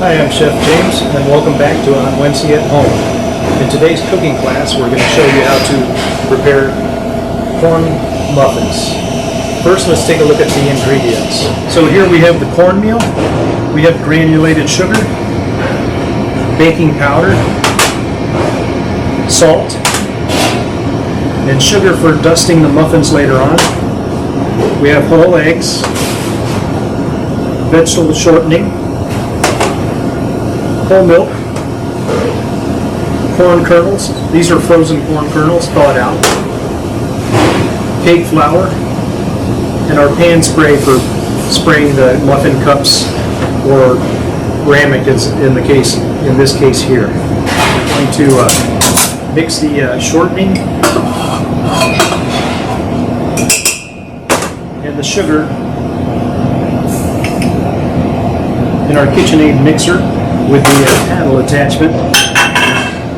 Hi, I'm Chef James, and welcome back to Onwentsia at Home. In today's cooking class, we're going to show you how to prepare corn muffins. First, let's take a look at the ingredients. So here we have the cornmeal, we have granulated sugar, baking powder, salt, and sugar for dusting the muffins later on. We have whole eggs, vegetable shortening, whole milk, corn kernels. These are frozen corn kernels thawed out, cake flour, and our pan spray for spraying the muffin cups or ramekins in this case here. I'm going to mix the shortening and the sugar in our KitchenAid mixer with the paddle attachment.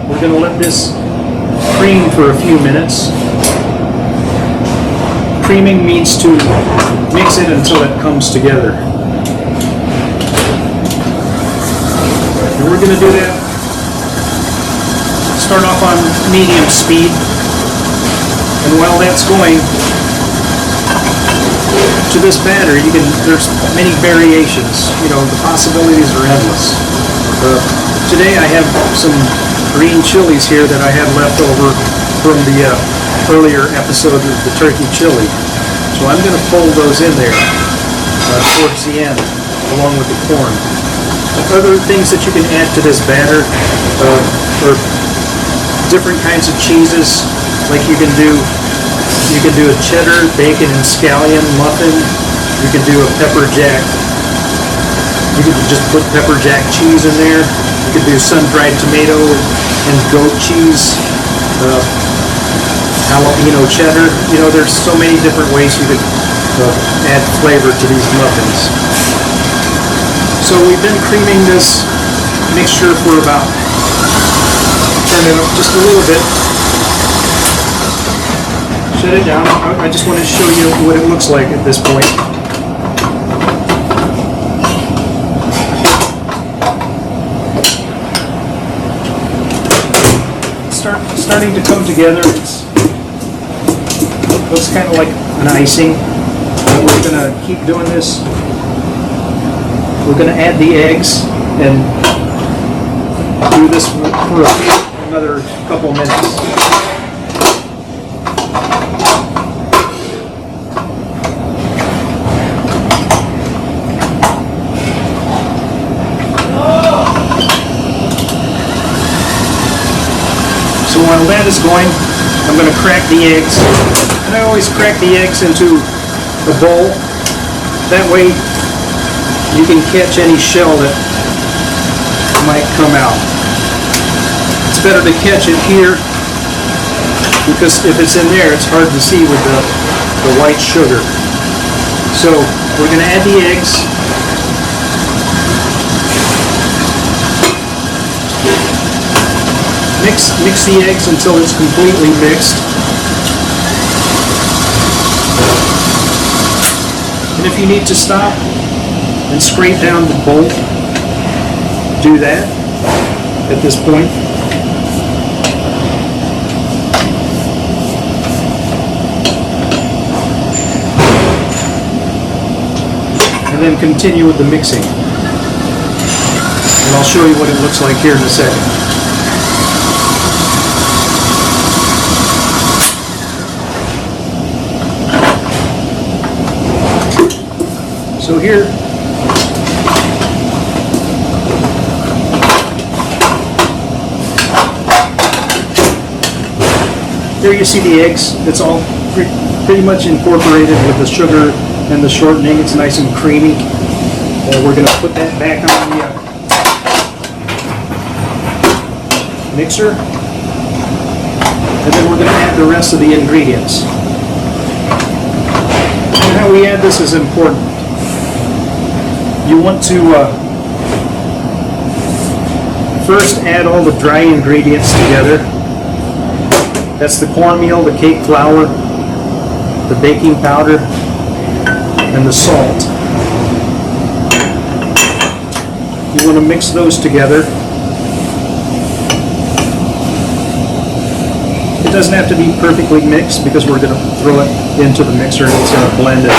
We're going to let this cream for a few minutes. Creaming means to mix it until it comes together. And we're going to do that. Start off on medium speed. And while that's going, to this batter, there's many variations. You know, the possibilities are endless. Today I have some green chilies here that I had left over from the earlier episode of the turkey chili. So I'm going to fold those in there towards the end, along with the corn. Other things that you can add to this batter are different kinds of cheeses. Like you can do a cheddar, bacon, and scallion muffin. You can do a pepper jack. You could just put pepper jack cheese in there. You could do sun-dried tomato and goat cheese, jalapeno cheddar. You know, there's so many different ways you could add flavor to these muffins. So we've been creaming this mixture for about, turn it up just a little bit. Shut it down. I just want to show you what it looks like at this point. Starting to come together. It looks kind of like an icing. But we're going to keep doing this. We're going to add the eggs and do this for another couple minutes. So while that is going, I'm going to crack the eggs. And I always crack the eggs into a bowl. That way you can catch any shell that might come out. It's better to catch it here because if it's in there, it's hard to see with the white sugar. So we're going to add the eggs. Mix the eggs until it's completely mixed. And if you need to stop and scrape down the bowl, do that at this point. And then continue with the mixing. And I'll show you what it looks like here in a second. So here, you see the eggs. It's all pretty much incorporated with the sugar and the shortening. It's nice and creamy. We're going to put that back on the mixer. And then we're going to add the rest of the ingredients. And how we add this is important. You want to first add all the dry ingredients together. That's the cornmeal, the cake flour, the baking powder, and the salt. You want to mix those together. It doesn't have to be perfectly mixed because we're going to throw it into the mixer and it's going to blend it.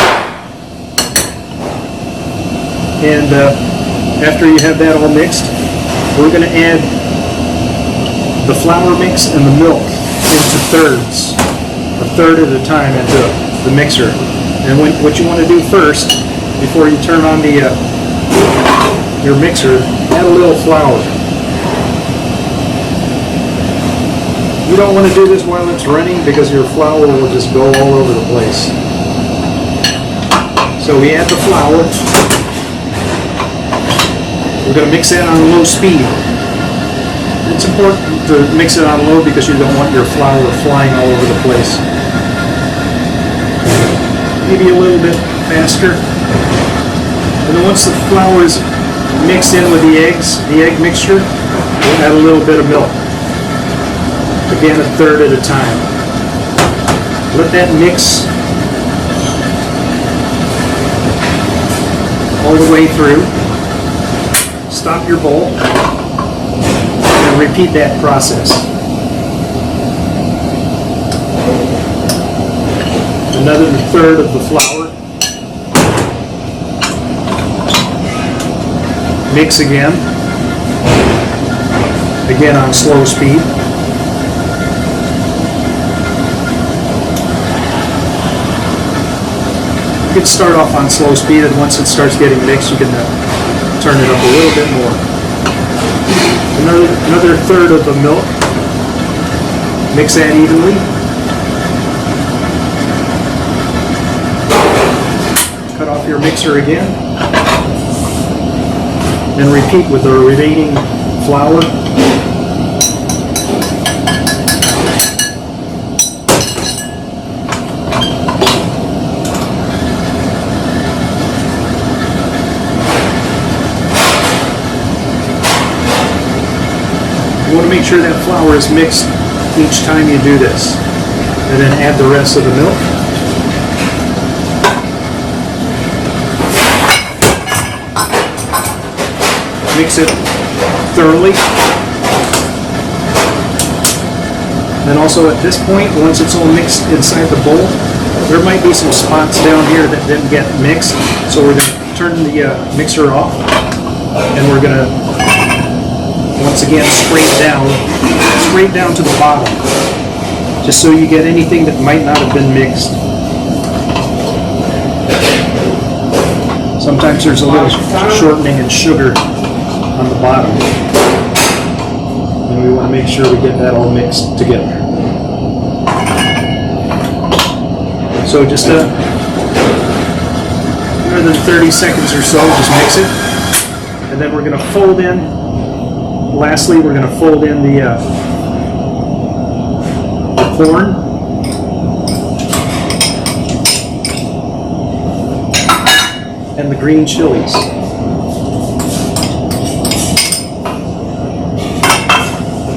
And after you have that all mixed, we're going to add the flour mix and the milk into thirds, a third at a time into the mixer. And what you want to do first, before you turn on the your mixer, add a little flour. You don't want to do this while it's running because your flour will just go all over the place. So we add the flour. We're going to mix that on low speed. It's important to mix it on low because you don't want your flour flying all over the place. Maybe a little bit faster. And then once the flour is mixed in with the eggs, the egg mixture, we'll add a little bit of milk. Again, a third at a time. Let that mix all the way through. Stop your bowl and repeat that process. Another third of the flour. Mix again. Again on slow speed. You can start off on slow speed, and once it starts getting mixed, you can turn it up a little bit more. Another third of the milk. Mix that evenly. Cut off your mixer again. And repeat with the remaining flour. You want to make sure that flour is mixed each time you do this. And then add the rest of the milk. Mix it thoroughly. And also at this point, once it's all mixed inside the bowl, there might be some spots down here that didn't get mixed. So we're going to turn the mixer off, and we're going to once again straight down to the bottom, just so you get anything that might not have been mixed. Sometimes there's a little shortening in sugar on the bottom, and we want to make sure we get that all mixed together. So just more than 30 seconds or so, just mix it, and then we're going to fold in. Lastly, we're going to fold in the corn. And the green chilies.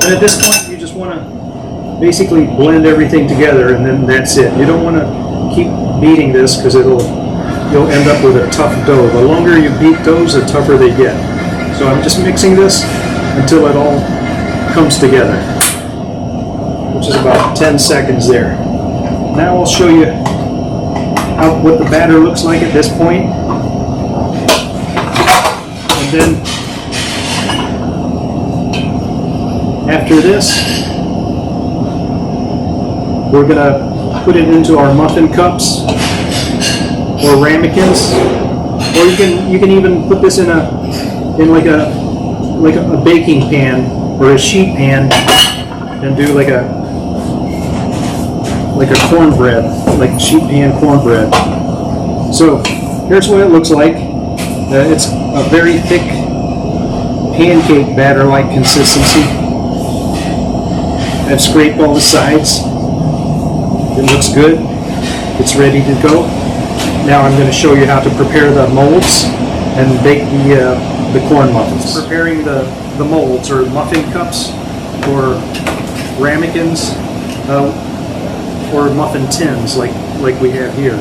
And at this point, you just want to basically blend everything together, and then that's it. You don't want to keep beating this because you'll end up with a tough dough. The longer you beat doughs, the tougher they get. So I'm just mixing this until it all comes together, which is about 10 seconds there. Now I'll show you what the batter looks like at this point. And then after this, we're going to put it into our muffin cups or ramekins, or you can even put this in like a baking pan or a sheet pan and do like a cornbread, like sheet pan cornbread. So here's what it looks like. It's a very thick pancake batter-like consistency. I've scraped all the sides. It looks good. It's ready to go. Now I'm going to show you how to prepare the molds and bake the corn muffins. Preparing the molds or muffin cups or ramekins or muffin tins like we have here.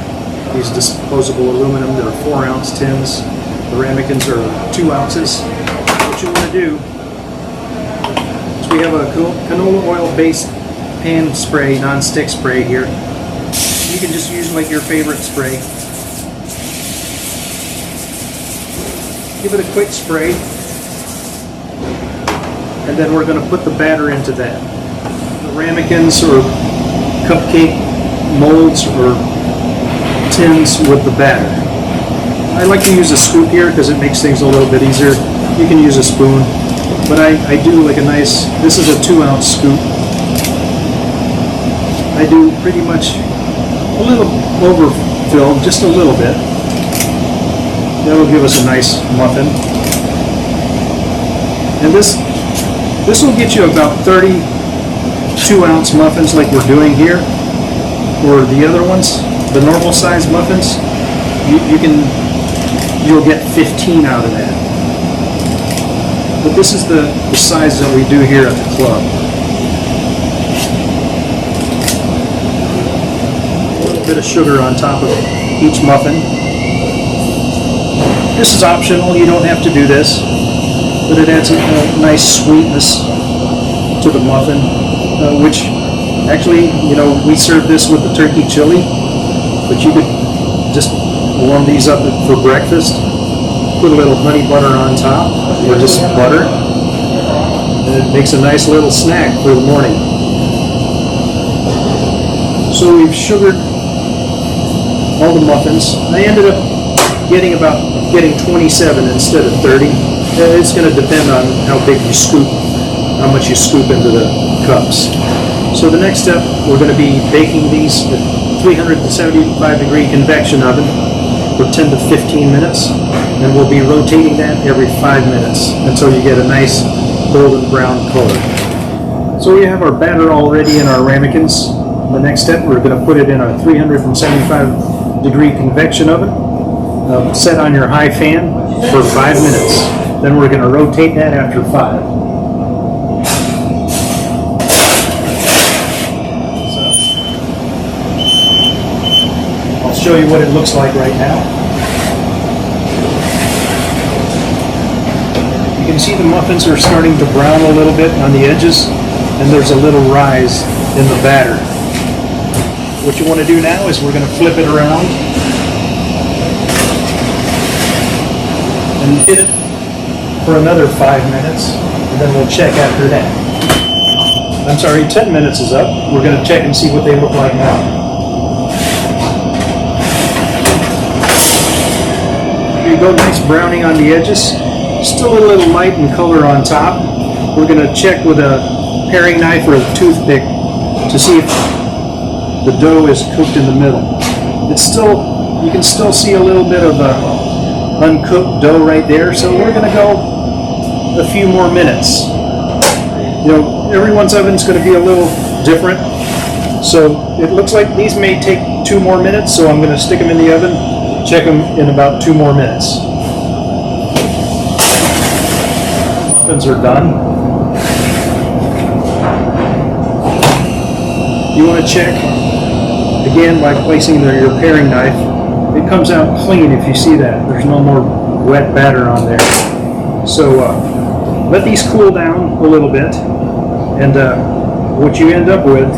These disposable aluminum, they're 4-ounce tins. The ramekins are 2 ounces. what you want to do is we have a canola oil based pan spray, non-stick spray here. You can just use like your favorite spray. Give it a quick spray, and then we're going to put the batter into that. The ramekins or cupcake molds or tins with the batter. I like to use a scoop here because it makes things a little bit easier. You can use a spoon, but I do like a nice, this is a 2-ounce scoop. I do pretty much a little overfill, just a little bit. That'll give us a nice muffin. And this will get you about 30 2-ounce muffins like we're doing here, or the other ones, the normal size muffins. You'll get 15 out of that. But this is the size that we do here at the club. A little bit of sugar on top of each muffin. This is optional, you don't have to do this, but it adds a nice sweetness to the muffin, which actually, you know, we serve this with the turkey chili, but you could just warm these up for breakfast, put a little honey butter on top, or just butter, and it makes a nice little snack for the morning. So we've sugared all the muffins. I ended up getting 27 instead of 30. It's going to depend on how big you scoop, how much you scoop into the cups. So the next step, we're going to be baking these at 375 degree convection oven for 10 to 15 minutes, and we'll be rotating that every 5 minutes until you get a nice golden brown color. So we have our batter already in our ramekins. The next step, we're going to put it in our 375 degree convection oven, set on your high fan for 5 minutes. Then we're going to rotate that after 5. I'll show you what it looks like right now. You can see the muffins are starting to brown a little bit on the edges, and there's a little rise in the batter. What you want to do now is we're going to flip it around and hit it for another 5 minutes, and then we'll check after that. I'm sorry, 10 minutes is up. We're going to check and see what they look like now. Here you go, nice browning on the edges. Still a little light in color on top. We're going to check with a paring knife or a toothpick to see if the dough is cooked in the middle. It's still, you can still see a little bit of uncooked dough right there, so we're going to go a few more minutes. You know, everyone's oven's going to be a little different, so it looks like these may take 2 more minutes, so I'm going to stick them in the oven, check them in about 2 more minutes. Muffins are done. You want to check again by placing your paring knife. It comes out clean if you see that. There's no more wet batter on there. So let these cool down a little bit, and what you end up with,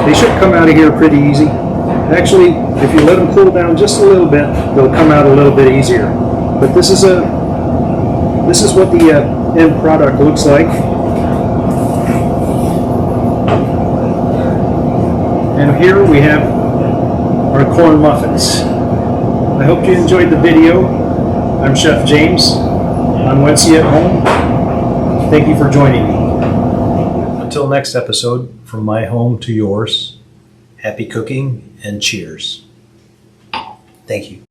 they should come out of here pretty easy. Actually, if you let them cool down just a little bit, they'll come out a little bit easier. But this is what the end product looks like. And here we have our corn muffins. I hope you enjoyed the video. I'm Chef James, Onwentsia at Home. Thank you for joining me. Until next episode, from my home to yours, happy cooking and cheers. Thank you.